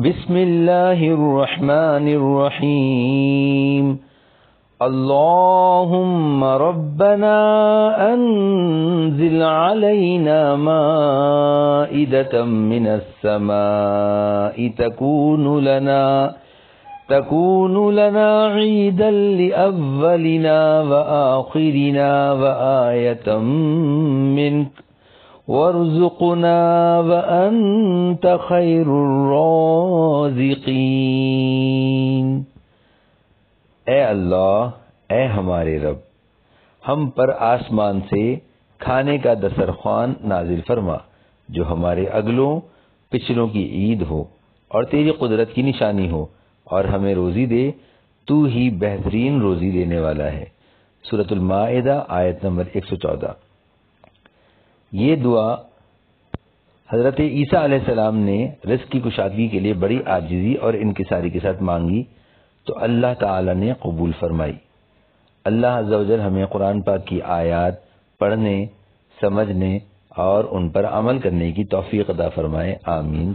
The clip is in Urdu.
بسم اللہ الرحمن الرحیم اللہم ربنا انزل علینا مائدة من السماء تكون لنا عيدا لأولنا وآخرنا وآية منك وارزقنا وأنت خير الرازقين۔ اے اللہ، اے ہمارے رب، ہم پر آسمان سے کھانے کا دسترخوان نازل فرما جو ہمارے اگلوں پچھلوں کی عید ہو اور تیری قدرت کی نشانی ہو، اور ہمیں روزی دے، تو ہی بہترین روزی دینے والا ہے۔ سورۃ المائدہ آیت نمبر 114۔ یہ دعا حضرت عیسیٰ علیہ السلام نے رزق کی کشادگی کے لیے بڑی عاجزی اور انکساری کے ساتھ مانگی تو اللہ تعالی نے قبول فرمائی۔ اللہ عز و جل ہمیں قرآن پاک کی آیات پڑھنے، سمجھنے اور ان پر عمل کرنے کی توفیق عطا فرمائے، آمین۔